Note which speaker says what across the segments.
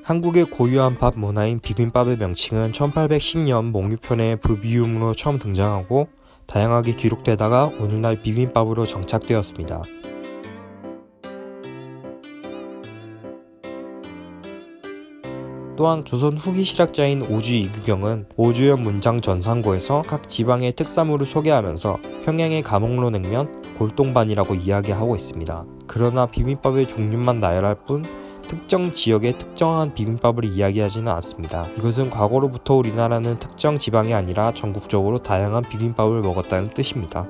Speaker 1: 한국의 고유한 밥 문화인 비빔밥의 명칭은 1810년 목유편의 부비움으로 처음 등장하고 다양하게 기록되다가 오늘날 비빔밥으로 정착되었습니다. 또한 조선 후기 실학자인 오주 이규경은 오주연 문장 전상고에서 각 지방의 특산물을 소개하면서 평양의 가목로 냉면, 골동반이라고 이야기하고 있습니다. 그러나 비빔밥의 종류만 나열할 뿐 특정 지역의 특정한 비빔밥을 이야기하지는 않습니다. 이것은 과거로부터 우리나라는 특정 지방이 아니라 전국적으로 다양한 비빔밥을 먹었다는 뜻입니다.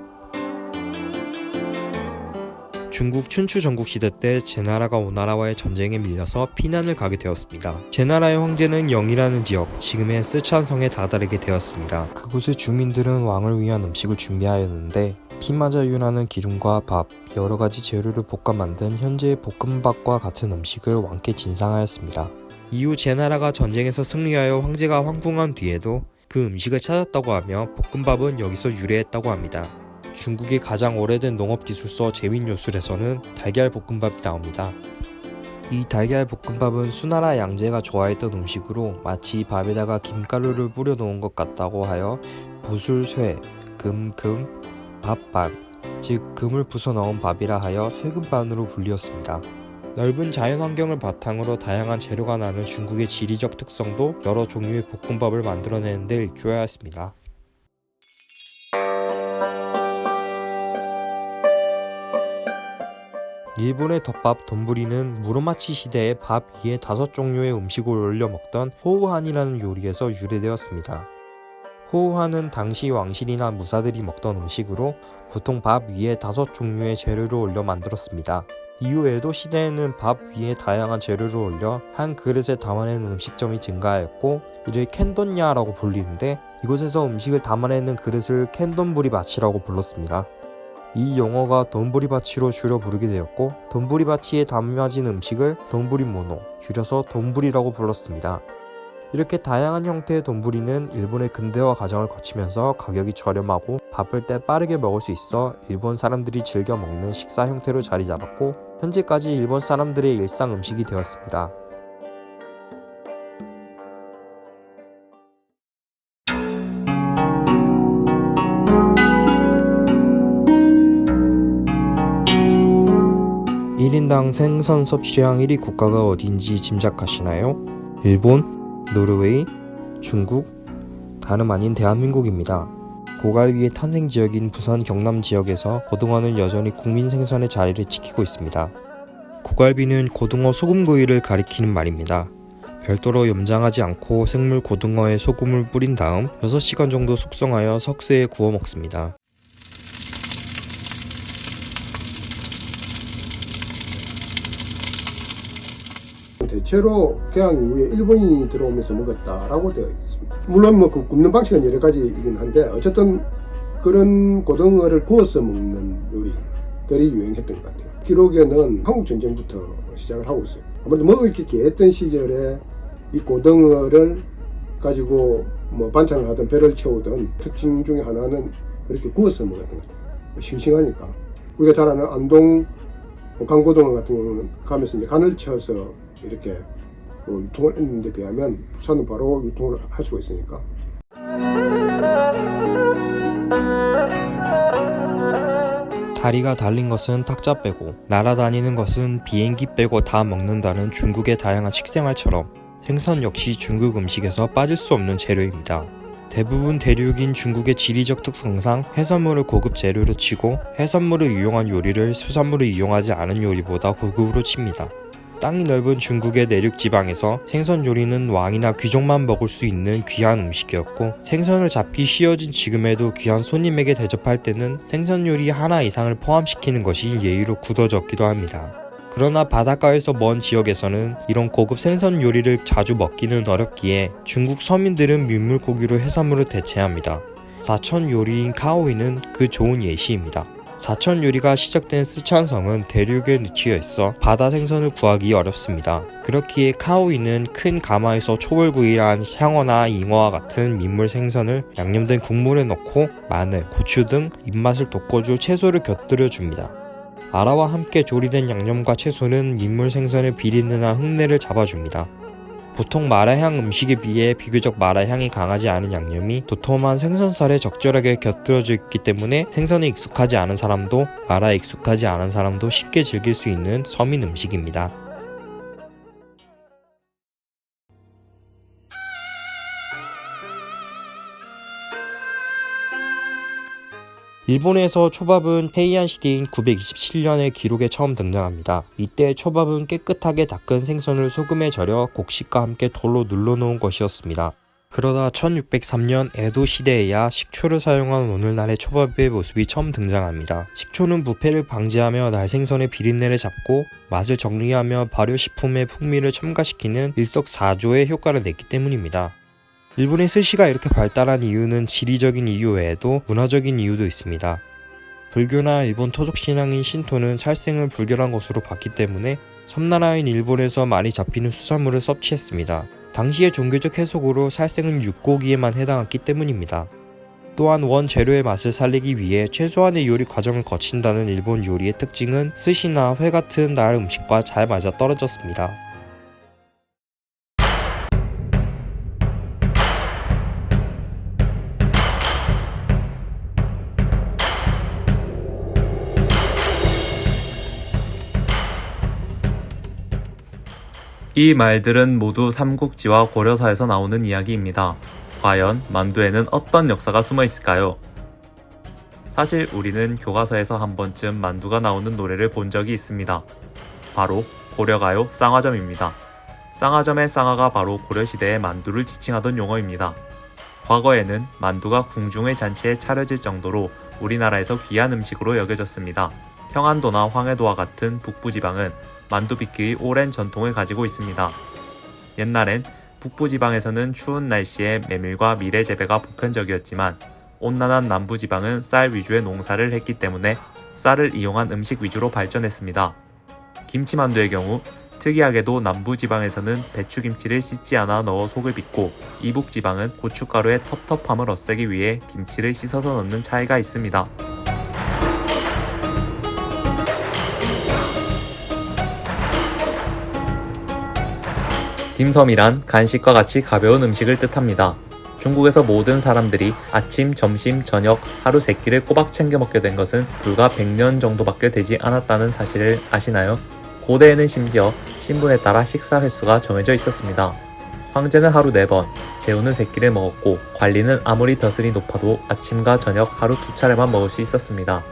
Speaker 1: 중국 춘추 전국시대 때 제나라가 오나라와의 전쟁에 밀려서 피난을 가게 되었습니다. 제나라의 황제는 영이라는 지역, 지금의 쓰촨성에 다다르게 되었습니다. 그곳의 주민들은 왕을 위한 음식을 준비하였는데 피마자유라는 기름과 밥, 여러가지 재료를 볶아 만든 현재의 볶음밥과 같은 음식을 왕께 진상하였습니다. 이후 제나라가 전쟁에서 승리하여 황제가 황궁한 뒤에도 그 음식을 찾았다고 하며 볶음밥은 여기서 유래했다고 합니다. 중국의 가장 오래된 농업기술서 제민요술에서는 달걀 볶음밥이 나옵니다. 이 달걀 볶음밥은 수나라 양제가 좋아했던 음식으로 마치 밥에다가 김가루를 뿌려 놓은 것 같다고 하여 부술쇠, 금, 밥반, 즉 금을 부숴 넣은 밥이라 하여 쇠금반으로 불리었습니다. 넓은 자연환경을 바탕으로 다양한 재료가 나는 중국의 지리적 특성도 여러 종류의 볶음밥을 만들어내는 데 일조하였습니다. 일본의 덮밥 돈부리는 무로마치 시대에 밥 위에 5종류의 음식을 올려 먹던 호우한이라는 요리에서 유래되었습니다. 호우한은 당시 왕실이나 무사들이 먹던 음식으로 보통 밥 위에 5종류의 재료를 올려 만들었습니다. 이후 에도 시대에는 밥 위에 다양한 재료를 올려 한 그릇에 담아내는 음식점이 증가하였고 이를 캔돈야라고 불리는데 이곳에서 음식을 담아내는 그릇을 캔돈부리바치라고 불렀습니다. 이 용어가 돈부리바치로 줄여 부르게 되었고 돈부리바치에 담아진 음식을 돈부리모노, 줄여서 돈부리라고 불렀습니다. 이렇게 다양한 형태의 돈부리는 일본의 근대화 과정을 거치면서 가격이 저렴하고 바쁠 때 빠르게 먹을 수 있어 일본 사람들이 즐겨 먹는 식사 형태로 자리 잡았고 현재까지 일본 사람들의 일상 음식이 되었습니다. (1인당) 생선 섭취량 1위 국가가 어디인지 짐작하시나요? 일본, 노르웨이, 중국, 다름 아닌 대한민국입니다. 고갈비의 탄생 지역인 부산 경남 지역에서 고등어는 여전히 국민 생선의 자리를 지키고 있습니다. 고갈비는 고등어 소금구이를 가리키는 말입니다. 별도로 염장하지 않고 생물 고등어에 소금을 뿌린 다음 6시간 정도 숙성하여 석쇠에 구워 먹습니다.
Speaker 2: 대체로 개항 이후에 일본인이 들어오면서 먹었다라고 되어 있습니다. 물론 뭐 그 굽는 방식은 여러 가지이긴 한데 어쨌든 그런 고등어를 구워서 먹는 요리들이 유행했던 것 같아요. 기록에는 한국 전쟁부터 시작을 하고 있어요. 아무래도 먹을 게 귀했던 시절에 이 고등어를 가지고 뭐 반찬을 하든 배를 채우든 특징 중에 하나는 그렇게 구워서 먹었던 것 같아요. 싱싱하니까. 우리가 잘 아는 안동 강고등어 같은 경우는 가면서 이제 간을 쳐서 이렇게 유통을 했는데 비하면 부산은 바로 유통을 할 수가 있으니까.
Speaker 1: 다리가 달린 것은 탁자 빼고 날아다니는 것은 비행기 빼고 다 먹는다는 중국의 다양한 식생활처럼 생선 역시 중국 음식에서 빠질 수 없는 재료입니다. 대부분 대륙인 중국의 지리적 특성상 해산물을 고급 재료로 치고 해산물을 이용한 요리를 수산물을 이용하지 않은 요리보다 고급으로 칩니다. 땅이 넓은 중국의 내륙 지방에서 생선 요리는 왕이나 귀족만 먹을 수 있는 귀한 음식이었고 생선을 잡기 쉬워진 지금에도 귀한 손님에게 대접할 때는 생선 요리 하나 이상을 포함시키는 것이 예의로 굳어졌기도 합니다. 그러나 바닷가에서 먼 지역에서는 이런 고급 생선 요리를 자주 먹기는 어렵기에 중국 서민들은 민물고기로 해산물을 대체합니다. 사천 요리인 카오이는 그 좋은 예시입니다. 사천 요리가 시작된 스촨성은 대륙에 위치해 있어 바다 생선을 구하기 어렵습니다. 그렇기에 카오이는 큰 가마에서 초벌구이란 향어나 잉어와 같은 민물 생선을 양념된 국물에 넣고 마늘, 고추 등 입맛을 돋궈줄 채소를 곁들여 줍니다. 마라와 함께 조리된 양념과 채소는 민물 생선의 비린내나 흙내를 잡아줍니다. 보통 마라향 음식에 비해 비교적 마라향이 강하지 않은 양념이 도톰한 생선살에 적절하게 곁들여져 있기 때문에 생선에 익숙하지 않은 사람도 마라에 익숙하지 않은 사람도 쉽게 즐길 수 있는 서민 음식입니다. 일본에서 초밥은 헤이안 시대인 927년의 기록에 처음 등장합니다. 이때 초밥은 깨끗하게 닦은 생선을 소금에 절여 곡식과 함께 돌로 눌러놓은 것이었습니다. 그러다 1603년 에도 시대에야 식초를 사용한 오늘날의 초밥의 모습이 처음 등장합니다. 식초는 부패를 방지하며 날생선의 비린내를 잡고 맛을 정리하며 발효식품의 풍미를 첨가시키는 일석사조의 효과를 냈기 때문입니다. 일본의 스시가 이렇게 발달한 이유는 지리적인 이유 외에도 문화적인 이유도 있습니다. 불교나 일본 토속 신앙인 신토는 살생을 불결한 것으로 봤기 때문에 섬나라인 일본에서 많이 잡히는 수산물을 섭취했습니다. 당시의 종교적 해석으로 살생은 육고기에만 해당했기 때문입니다. 또한 원재료의 맛을 살리기 위해 최소한의 요리 과정을 거친다는 일본 요리의 특징은 스시나 회 같은 나라 음식과 잘 맞아떨어졌습니다.
Speaker 3: 이 말들은 모두 삼국지와 고려사에서 나오는 이야기입니다. 과연 만두에는 어떤 역사가 숨어 있을까요? 사실 우리는 교과서에서 한 번쯤 만두가 나오는 노래를 본 적이 있습니다. 바로 고려가요 쌍화점입니다. 쌍화점의 쌍화가 바로 고려시대의 만두를 지칭하던 용어입니다. 과거에는 만두가 궁중의 잔치에 차려질 정도로 우리나라에서 귀한 음식으로 여겨졌습니다. 평안도나 황해도와 같은 북부지방은 만두빚기의 오랜 전통을 가지고 있습니다. 옛날엔 북부지방에서는 추운 날씨에 메밀과 밀의 재배가 보편적이었지만 온난한 남부지방은 쌀 위주의 농사를 했기 때문에 쌀을 이용한 음식 위주로 발전했습니다. 김치만두의 경우 특이하게도 남부지방에서는 배추김치를 씻지 않아 넣어 속을 빚고 이북지방은 고춧가루의 텁텁함을 없애기 위해 김치를 씻어서 넣는 차이가 있습니다. 딤섬이란 간식과 같이 가벼운 음식을 뜻합니다. 중국에서 모든 사람들이 아침, 점심, 저녁 하루 3끼를 꼬박 챙겨 먹게 된 것은 불과 100년 정도밖에 되지 않았다는 사실을 아시나요? 고대에는 심지어 신분에 따라 식사 횟수가 정해져 있었습니다. 황제는 하루 4번, 제후는 3끼를 먹었고 관리는 아무리 벼슬이 높아도 아침과 저녁 하루 2차례만 먹을 수 있었습니다.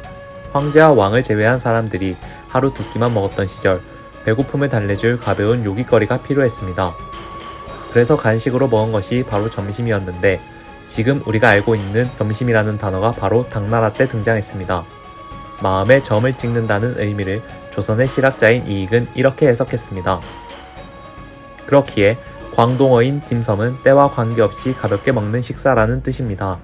Speaker 3: 황제와 왕을 제외한 사람들이 하루 2끼만 먹었던 시절 배고픔을 달래줄 가벼운 요깃거리가 필요했습니다. 그래서 간식으로 먹은 것이 바로 점심이었는데 지금 우리가 알고 있는 점심이라는 단어가 바로 당나라 때 등장했습니다. 마음에 점을 찍는다는 의미를 조선의 실학자인 이익은 이렇게 해석했습니다. 그렇기에 광동어인 딤섬은 때와 관계없이 가볍게 먹는 식사라는 뜻입니다.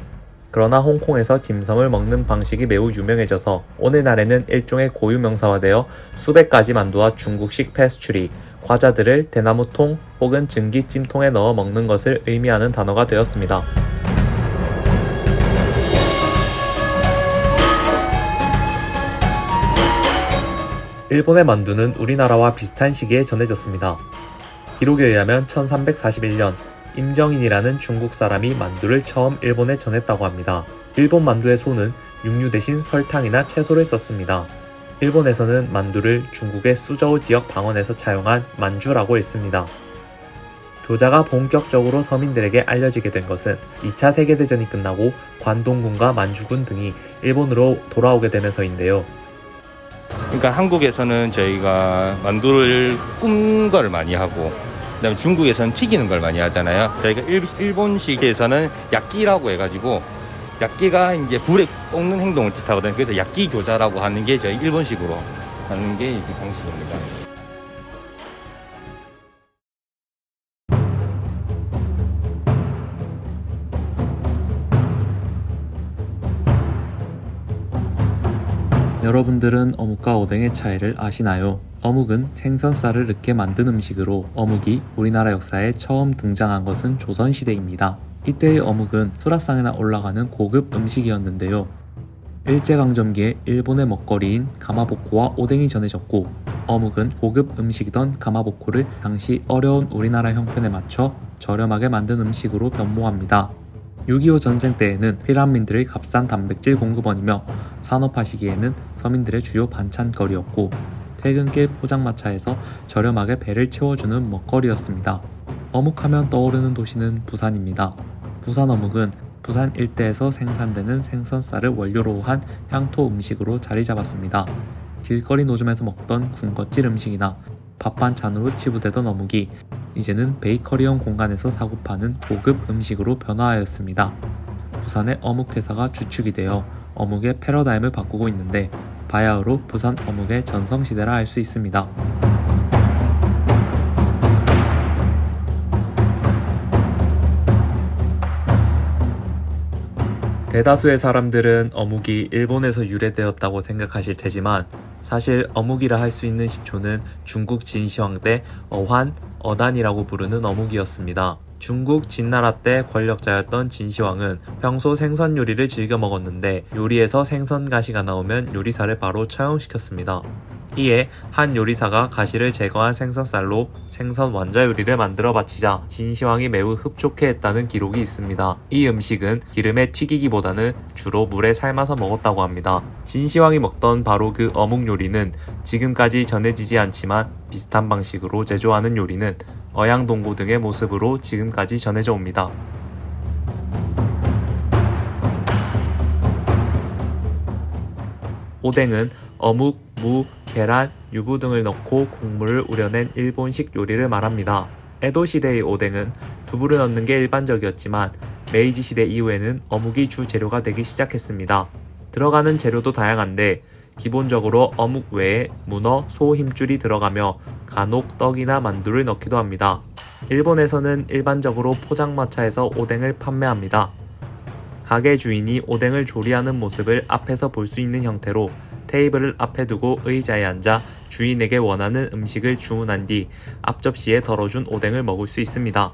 Speaker 3: 그러나 홍콩에서 딤섬을 먹는 방식이 매우 유명해져서 오늘날에는 일종의 고유 명사화되어 수백 가지 만두와 중국식 페스츄리, 과자들을 대나무통 혹은 증기찜통에 넣어 먹는 것을 의미하는 단어가 되었습니다. 일본의 만두는 우리나라와 비슷한 시기에 전해졌습니다. 기록에 의하면 1341년 임정인이라는 중국 사람이 만두를 처음 일본에 전했다고 합니다. 일본 만두의 소는 육류 대신 설탕이나 채소를 썼습니다. 일본에서는 만두를 중국의 수저우 지역 방언에서 차용한 만주라고 읽습니다. 교자가 본격적으로 서민들에게 알려지게 된 것은 2차 세계대전이 끝나고 관동군과 만주군 등이 일본으로 돌아오게 되면서인데요.
Speaker 4: 그러니까 한국에서는 저희가 만두를 굽는 걸 많이 하고 그다음에 중국에서는 튀기는 걸 많이 하잖아요. 저희가 일본식에서는 야끼라고 해가지고 야끼가 이제 불에 볶는 행동을 뜻하거든요. 그래서 야끼 교자라고 하는 게 저희 일본식으로 하는 게 이 방식입니다.
Speaker 3: 여러분들은 어묵과 오뎅의 차이를 아시나요? 어묵은 생선살을 넣게 만든 음식으로 어묵이 우리나라 역사에 처음 등장한 것은 조선시대입니다. 이때의 어묵은 수라상에나 올라가는 고급 음식이었는데요. 일제강점기에 일본의 먹거리인 가마보코와 오뎅이 전해졌고 어묵은 고급 음식이던 가마보코를 당시 어려운 우리나라 형편에 맞춰 저렴하게 만든 음식으로 변모합니다. 6.25 전쟁 때에는 피난민들의 값싼 단백질 공급원이며 산업화 시기에는 서민들의 주요 반찬거리였고 퇴근길 포장마차에서 저렴하게 배를 채워주는 먹거리였습니다. 어묵하면 떠오르는 도시는 부산입니다. 부산 어묵은 부산 일대에서 생산되는 생선살을 원료로 한 향토 음식으로 자리 잡았습니다. 길거리 노점에서 먹던 군것질 음식이나 밥 반찬으로 치부되던 어묵이 이제는 베이커리형 공간에서 사고 파는 고급 음식으로 변화하였습니다. 부산의 어묵 회사가 주축이 되어 어묵의 패러다임을 바꾸고 있는데 바야흐로 부산 어묵의 전성시대라 할 수 있습니다. 대다수의 사람들은 어묵이 일본에서 유래되었다고 생각하실 테지만 사실 어묵이라 할 수 있는 시초는 중국 진시황 때 어환, 어단이라고 부르는 어묵이었습니다. 중국 진나라 때 권력자였던 진시황은 평소 생선 요리를 즐겨 먹었는데 요리에서 생선 가시가 나오면 요리사를 바로 처형시켰습니다. 이에 한 요리사가 가시를 제거한 생선살로 생선 완자 요리를 만들어 바치자 진시황이 매우 흡족해 했다는 기록이 있습니다. 이 음식은 기름에 튀기기보다는 주로 물에 삶아서 먹었다고 합니다. 진시황이 먹던 바로 그 어묵 요리는 지금까지 전해지지 않지만 비슷한 방식으로 제조하는 요리는 어양동고 등의 모습으로 지금까지 전해져 옵니다. 오뎅은 어묵, 무, 계란, 유부 등을 넣고 국물을 우려낸 일본식 요리를 말합니다. 에도 시대의 오뎅은 두부를 넣는 게 일반적이었지만 메이지 시대 이후에는 어묵이 주 재료가 되기 시작했습니다. 들어가는 재료도 다양한데 기본적으로 어묵 외에 문어, 소 힘줄이 들어가며 간혹 떡이나 만두를 넣기도 합니다. 일본에서는 일반적으로 포장마차에서 오뎅을 판매합니다. 가게 주인이 오뎅을 조리하는 모습을 앞에서 볼 수 있는 형태로 테이블을 앞에 두고 의자에 앉아 주인에게 원하는 음식을 주문한 뒤 앞접시에 덜어준 오뎅을 먹을 수 있습니다.